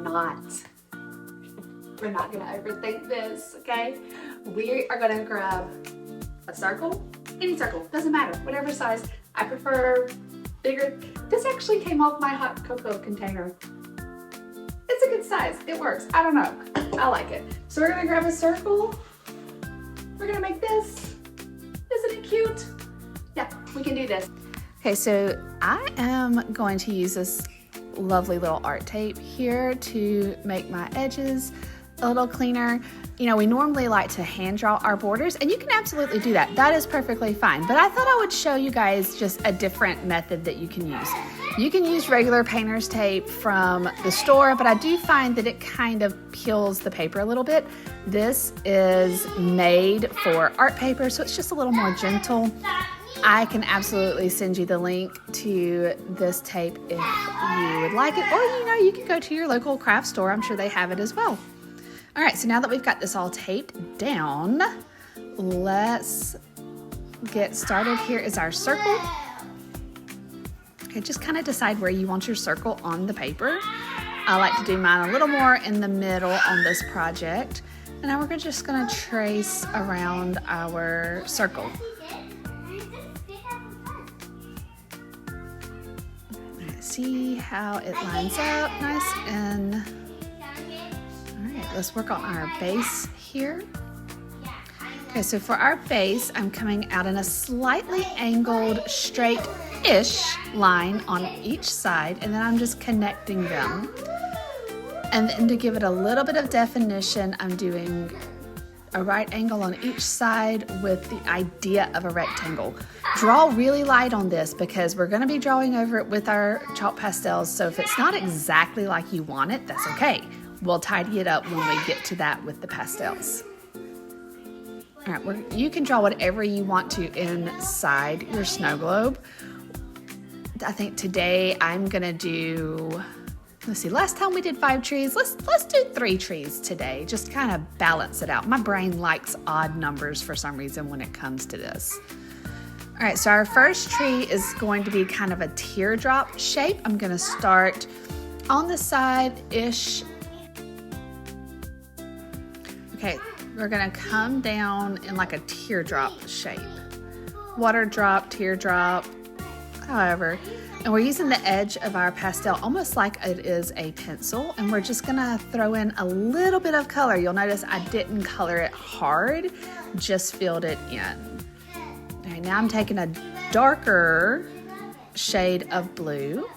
not. We're not gonna overthink this, okay? We are gonna grab a circle, any circle, doesn't matter, whatever size. I prefer bigger. This actually came off my hot cocoa container. It's a good size, it works. I don't know, I like it. So we're gonna grab a circle. We're gonna make this. Isn't it cute? Yeah, we can do this. Okay, so I am going to use this lovely little art tape here to make my edges a little cleaner. You know, we normally like to hand draw our borders, and you can absolutely do that. That is perfectly fine. But I thought I would show you guys just a different method that you can use. You can use regular painter's tape from the store, but I do find that it kind of peels the paper a little bit. This is made for art paper, so it's just a little more gentle. I can absolutely send you the link to this tape if you would like it, or you know, you can go to your local craft store. I'm sure they have it as well. All right, so now that we've got this all taped down, let's get started. Here is our circle. Okay, just kind of decide where you want your circle on the paper. I like to do mine a little more in the middle on this project. And now we're just gonna trace around our circle. See how it lines up nice and all right, let's work on our base here. Okay, so for our base, I'm coming out in a slightly angled straight-ish line on each side, and then I'm just connecting them. And then to give it a little bit of definition, I'm doing a right angle on each side with the idea of a rectangle. Draw really light on this because we're gonna be drawing over it with our chalk pastels, so if it's not exactly like you want it, that's okay. We'll tidy it up when we get to that with the pastels. All right, you can draw whatever you want to inside your snow globe. I think today I'm gonna do, let's see, last time we did 5 trees. Let's do 3 trees today. Just kind of balance it out. My brain likes odd numbers for some reason when it comes to this. All right, so our first tree is going to be kind of a teardrop shape. I'm gonna start on the side-ish. Okay, we're gonna come down in like a teardrop shape. Water drop, teardrop, however. And we're using the edge of our pastel almost like it is a pencil, and we're just gonna throw in a little bit of color. You'll notice I didn't color it hard, just filled it in. All right, now I'm taking a darker shade of blue,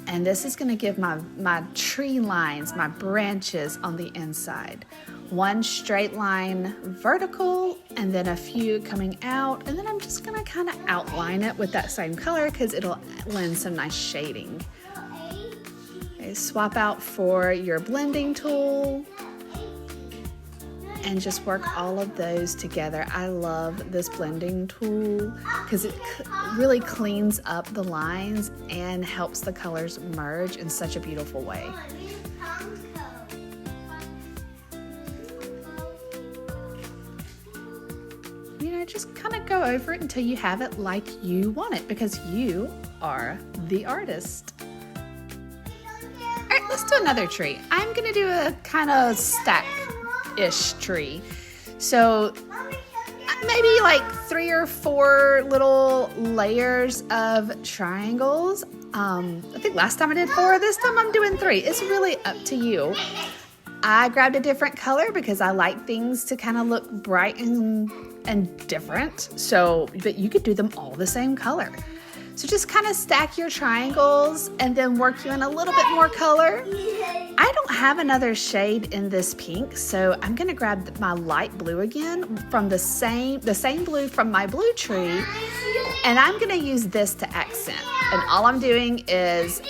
and this is gonna give my tree lines, my branches on the inside. One straight line vertical, and then a few coming out, and then I'm just gonna kind of outline it with that same color because it'll lend some nice shading. Okay, swap out for your blending tool and just work all of those together. I love this blending tool because it really cleans up the lines and helps the colors merge in such a beautiful way. You know, just kind of go over it until you have it like you want it because you are the artist. All right, let's do another tree. I'm gonna do a kind of stack-ish tree. So maybe like 3 or 4 little layers of triangles. I think last time I did 4, this time I'm doing 3. It's really up to you. I grabbed a different color because I like things to kind of look bright and different. So, but you could do them all the same color. So just kind of stack your triangles and then work you in a little bit more color. I don't have another shade in this pink, so I'm gonna grab my light blue again from the same blue from my blue tree, and I'm gonna use this to accent. And all I'm doing is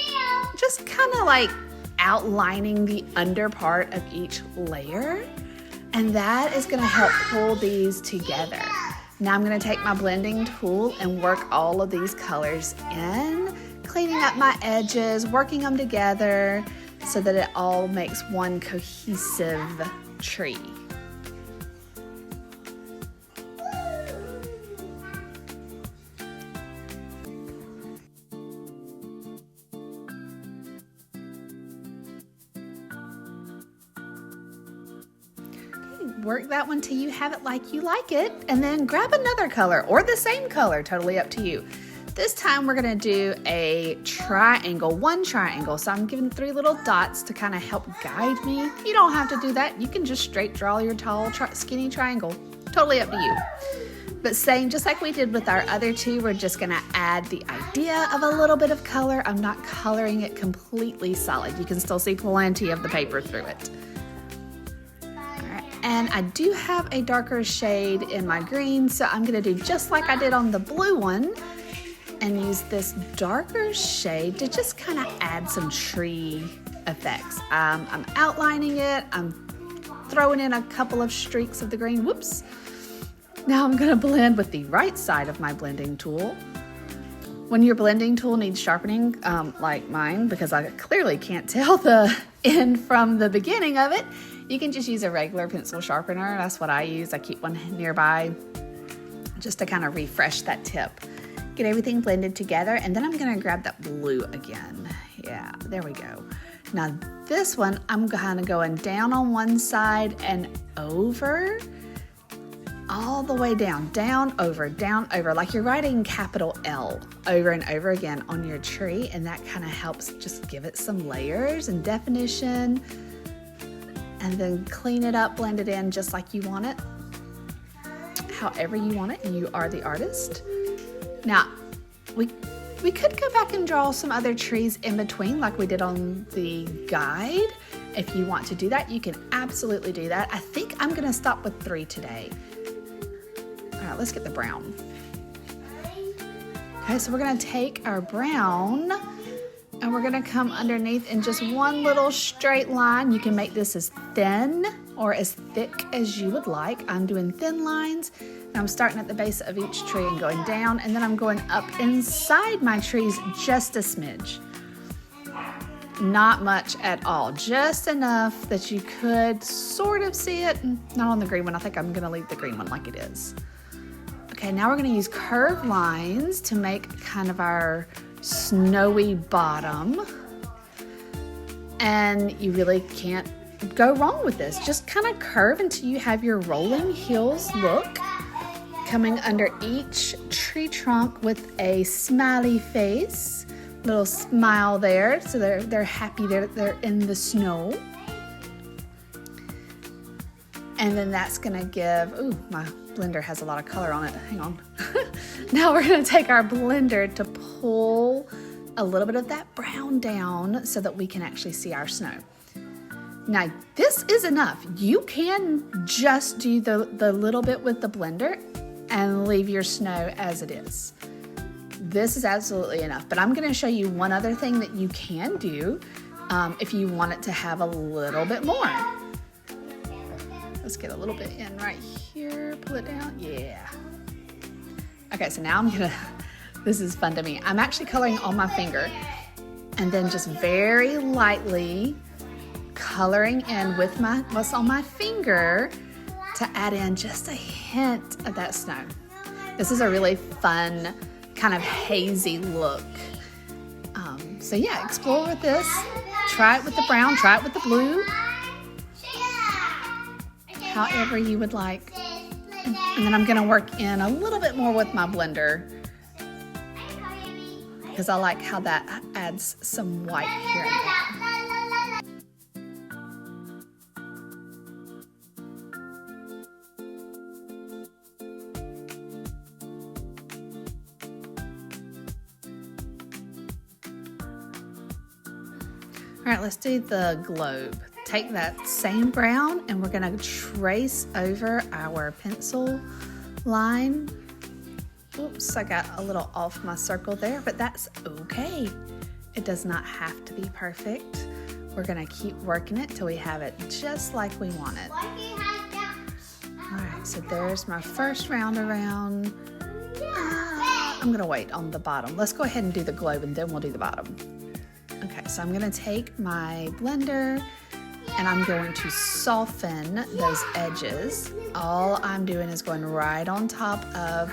just kind of like outlining the under part of each layer, and that is going to help pull these together. Now I'm going to take my blending tool and work all of these colors in, cleaning up my edges, working them together so that it all makes one cohesive tree. work that one till you have it like you like it, and then grab another color or the same color, totally up to you. This time we're gonna do a triangle, one triangle. So I'm giving 3 little dots to kind of help guide me. You don't have to do that. You can just straight draw your tall, skinny triangle. Totally up to you. But same, just like we did with our other 2, we're just gonna add the idea of a little bit of color. I'm not coloring it completely solid. You can still see plenty of the paper through it. All right, and I do have a darker shade in my green, so I'm gonna do just like I did on the blue one and use this darker shade to just kind of add some tree effects. I'm outlining it, I'm throwing in a couple of streaks of the green, whoops. Now I'm gonna blend with the right side of my blending tool. When your blending tool needs sharpening, like mine, because I clearly can't tell the end from the beginning of it, you can just use a regular pencil sharpener. That's what I use. I keep one nearby just to kind of refresh that tip. Get everything blended together, and then I'm gonna grab that blue again. Yeah, there we go. Now this one, I'm kind of going down on one side and over, all the way down, down, over, like you're writing capital L over and over again on your tree, and that kind of helps just give it some layers and definition, and then clean it up, blend it in just like you want it, however you want it. You are the artist. Now, we could go back and draw some other trees in between like we did on the guide. If you want to do that, you can absolutely do that. I think I'm gonna stop with 3 today. All right, let's get the brown. Okay, so we're gonna take our brown and we're gonna come underneath in just one little straight line. You can make this as thin or as thick as you would like. I'm doing thin lines. I'm starting at the base of each tree and going down, and then I'm going up inside my trees just a smidge. Not much at all, just enough that you could sort of see it. Not on the green one. I think I'm gonna leave the green one like it is. Okay, now we're gonna use curved lines to make kind of our snowy bottom. And you really can't go wrong with this. Just kind of curve until you have your rolling hills look. Coming under each tree trunk with a smiley face, little smile there, so they're happy they're in the snow. And then that's gonna give, ooh, my blender has a lot of color on it, hang on. Now we're gonna take our blender to pull a little bit of that brown down so that we can actually see our snow. Now this is enough. You can just do the little bit with the blender and leave your snow as it is. This is absolutely enough, but I'm gonna show you one other thing that you can do if you want it to have a little bit more. Let's get a little bit in right here, pull it down, yeah. Okay, so now this is fun to me. I'm actually coloring on my finger and then just very lightly coloring in with what's on my finger to add in just a hint of that snow. This is a really fun, kind of hazy look. So yeah, explore with this. Try it with the brown, try it with the blue. However you would like. And then I'm gonna work in a little bit more with my blender because I like how that adds some white here and there. All right, let's do the globe. Take that same brown and we're gonna trace over our pencil line. Oops, I got a little off my circle there, but that's okay. It does not have to be perfect. We're gonna keep working it till we have it just like we want it. All right, so there's my first round around. I'm gonna wait on the bottom. Let's go ahead and do the globe and then we'll do the bottom. Okay, so I'm gonna take my blender and I'm going to soften those edges. All I'm doing is going right on top of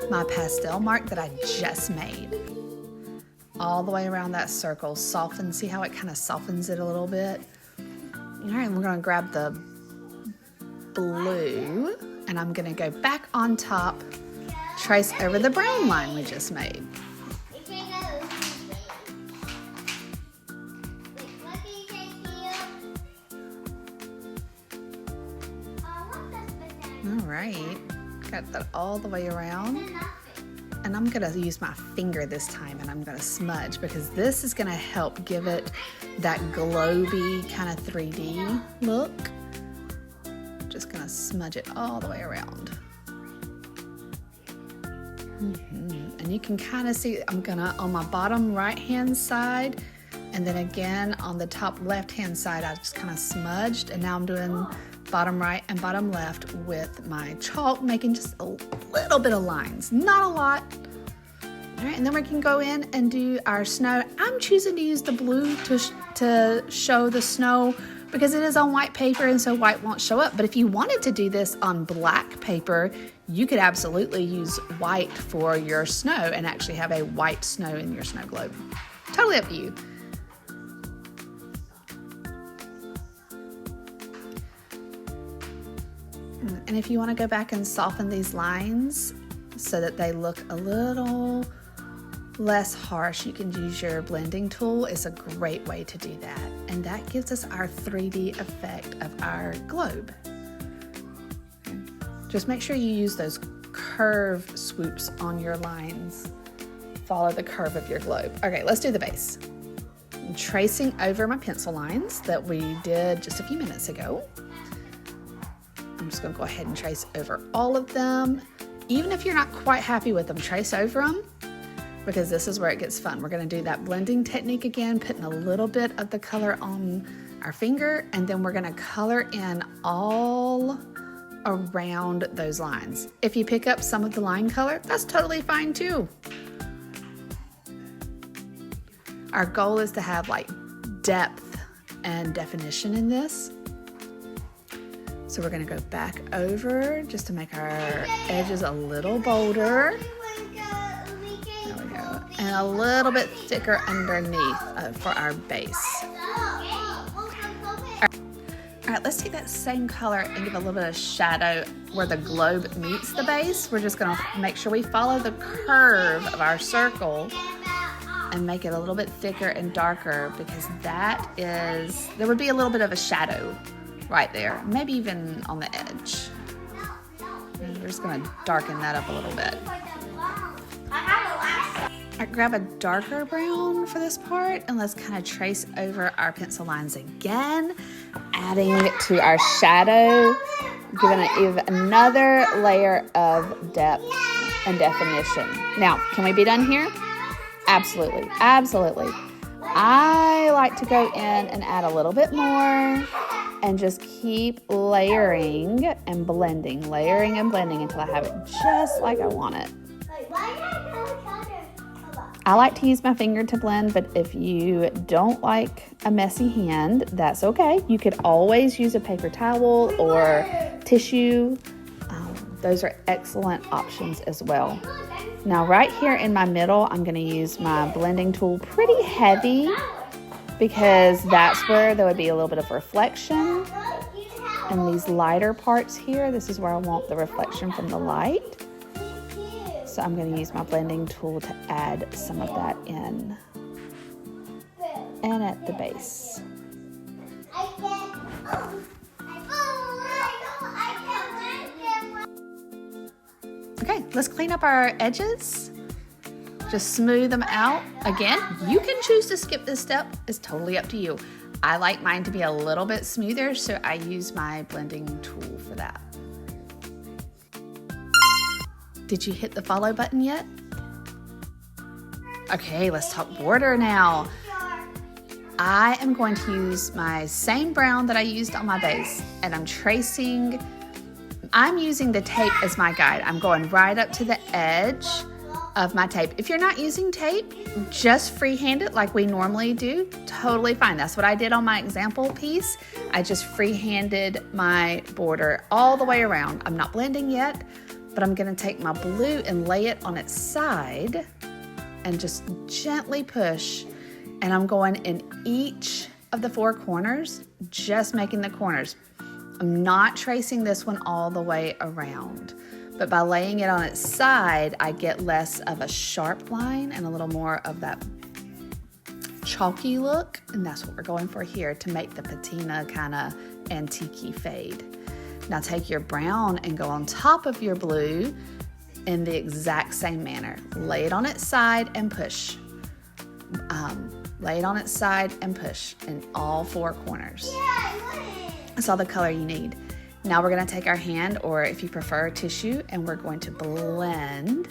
my pastel mark that I just made. All the way around that circle, soften, see how it kind of softens it a little bit? All right, we're gonna grab the blue, and I'm gonna go back on top, trace over the brown line we just made. All right, got that all the way around. And I'm gonna use my finger this time, and I'm gonna smudge because this is gonna help give it that globy kind of 3D look. Just gonna smudge it all the way around. And you can kind of see I'm gonna, on my bottom right hand side, and then again on the top left hand side, I just kind of smudged, and now I'm doing bottom right and bottom left with my chalk, making just a little bit of lines, not a lot. All right, and then we can go in and do our snow. I'm choosing to use the blue to show the snow because it is on white paper, and so white won't show up. But if you wanted to do this on black paper, you could absolutely use white for your snow and actually have a white snow in your snow globe. Totally up to you. And if you want to go back and soften these lines so that they look a little less harsh, you can use your blending tool. It's a great way to do that. And that gives us our 3D effect of our globe. Just make sure you use those curve swoops on your lines. Follow the curve of your globe. Okay, let's do the base. I'm tracing over my pencil lines that we did just a few minutes ago. I'm just gonna go ahead and trace over all of them. Even if you're not quite happy with them, trace over them because this is where it gets fun. We're gonna do that blending technique again, putting a little bit of the color on our finger, and then we're gonna color in all around those lines. If you pick up some of the line color, that's totally fine too. Our goal is to have like depth and definition in this. So we're gonna go back over just to make our edges a little bolder. There we go. And a little bit thicker underneath for our base. All right, let's take that same color and give a little bit of shadow where the globe meets the base. We're just gonna make sure we follow the curve of our circle and make it a little bit thicker and darker because there would be a little bit of a shadow right there, maybe even on the edge. And we're just gonna darken that up a little bit. I grab a darker brown for this part, and let's kind of trace over our pencil lines again, adding to our shadow, giving it another layer of depth and definition. Now, can we be done here? Absolutely, absolutely. I like to go in and add a little bit more and just keep layering and blending until I have it just like I want it. I like to use my finger to blend, but if you don't like a messy hand, that's okay. You could always use a paper towel or tissue. Those are excellent options as well. Now right here in my middle, I'm gonna use my blending tool pretty heavy because that's where there would be a little bit of reflection. And these lighter parts here, this is where I want the reflection from the light. So I'm going to use my blending tool to add some of that in. And at the base. Okay, let's clean up our edges. Just smooth them out. Again, you can choose to skip this step. It's totally up to you. I like mine to be a little bit smoother, so I use my blending tool for that. Did you hit the follow button yet? Okay, let's talk border now. I am going to use my same brown that I used on my base, and I'm using the tape as my guide. I'm going right up to the edge of my tape. If you're not using tape, just freehand it like we normally do. Totally fine. That's what I did on my example piece. I just freehanded my border all the way around. I'm not blending yet, but I'm gonna take my blue and lay it on its side and just gently push. And I'm going in each of the four corners, just making the corners. I'm not tracing this one all the way around, but by laying it on its side, I get less of a sharp line and a little more of that chalky look, and that's what we're going for here to make the patina kind of antique-y fade. Now take your brown and go on top of your blue in the exact same manner. Lay it on its side and push. Lay it on its side and push in all four corners. That's all the color you need. Now we're gonna take our hand, or if you prefer tissue, and we're going to blend.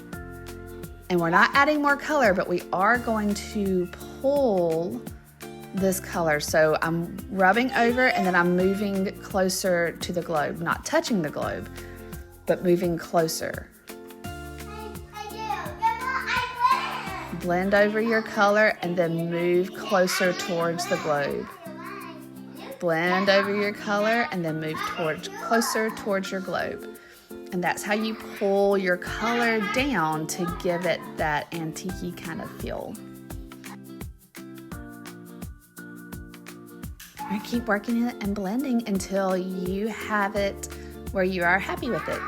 And we're not adding more color, but we are going to pull this color. So I'm rubbing over and then I'm moving closer to the globe, not touching the globe, but moving closer. Blend over your color and then move closer towards the globe. Blend over your color and then move closer towards your globe. And that's how you pull your color down to give it that antique-y kind of feel. All right, keep working it and blending until you have it where you are happy with it.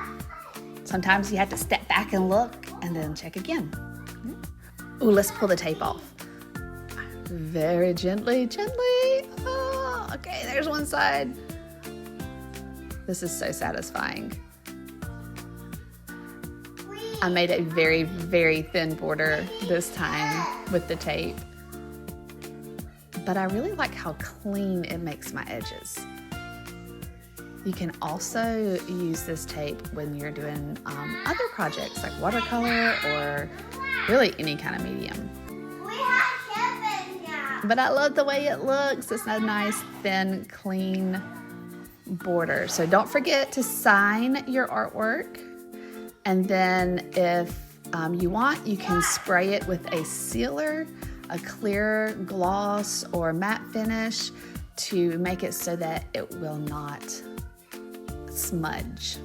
Sometimes you have to step back and look and then check again. Ooh, let's pull the tape off. Very gently, gently. Oh, okay, there's one side. This is so satisfying. I made a very, very thin border this time with the tape. But I really like how clean it makes my edges. You can also use this tape when you're doing other projects like watercolor or really any kind of medium. But I love the way it looks. It's a nice, thin, clean border. So don't forget to sign your artwork. And then if you want, you can spray it with a sealer, a clear gloss or matte finish to make it so that it will not smudge.